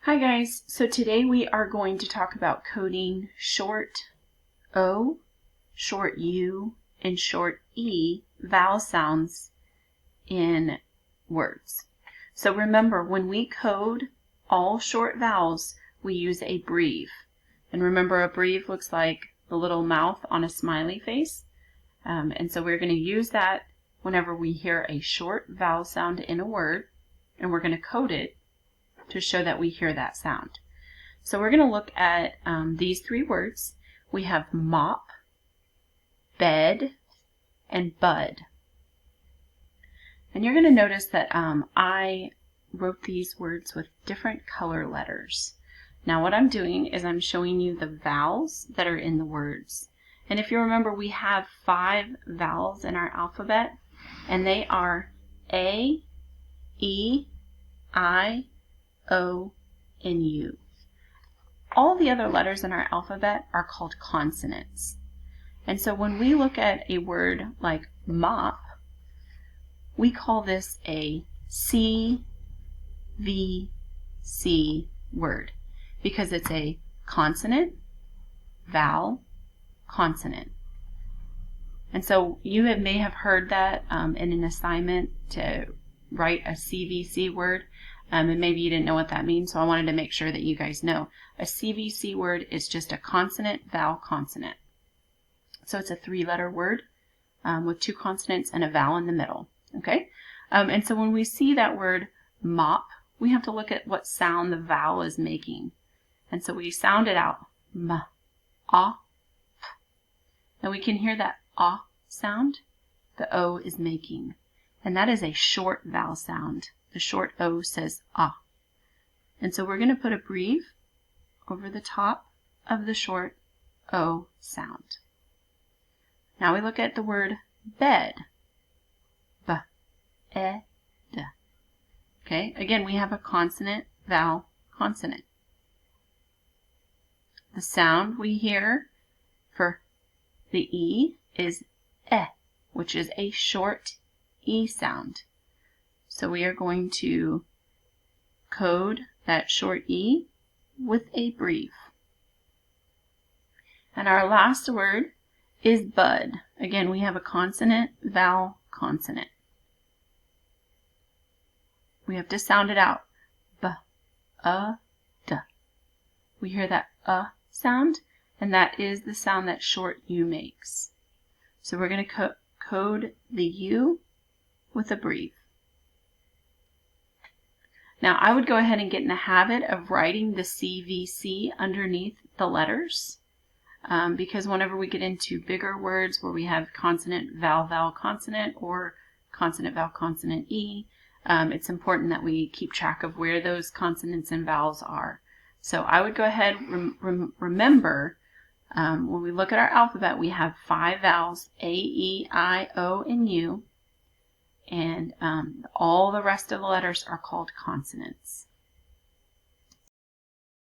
Hi guys, so today we are going to talk about coding short O, short U, and short E vowel sounds in words. So remember, when we code all short vowels, we use a breve. And remember, a breve looks like the little mouth on a smiley face. And so we're going to use that whenever we hear a short vowel sound in a word, and we're going to code it to show that we hear that sound. So we're going to look at these three words. We have mop, bed, and bud. And you're going to notice that I wrote these words with different color letters. Now what I'm doing is I'm showing you the vowels that are in the words. And if you remember, we have 5 vowels in our alphabet, and they are A, E, I, O, and U. All the other letters in our alphabet are called consonants. And so when we look at a word like mop, we call this a CVC word because it's a consonant, vowel, consonant. And so you may have heard that in an assignment to write a CVC word. And maybe you didn't know what that means, so I wanted to make sure that you guys know. A CVC word is just a consonant, vowel, consonant. So it's a 3-letter word with 2 consonants and a vowel in the middle. Okay? And so when we see that word mop, we have to look at what sound the vowel is making. And so we sound it out. M, ah, p. And we can hear that ah sound the O is making. And that is a short vowel sound. The short O says ah. And so we're going to put a breve over the top of the short O sound. Now we look at the word bed. B, e, d. Okay, again we have a consonant, vowel, consonant. The sound we hear for the E is e, which is a short E sound. So we are going to code that short E with a breve. And our last word is bud. Again, we have a consonant, vowel, consonant. We have to sound it out. B, d. We hear that sound, and that is the sound that short U makes. So we're going to code the U with a breve. Now I would go ahead and get in the habit of writing the CVC underneath the letters because whenever we get into bigger words where we have consonant, vowel, vowel, consonant, or consonant, vowel, consonant, E, it's important that we keep track of where those consonants and vowels are. So I would go ahead and remember when we look at our alphabet, we have 5 vowels, A, E, I, O, and U. And all the rest of the letters are called consonants.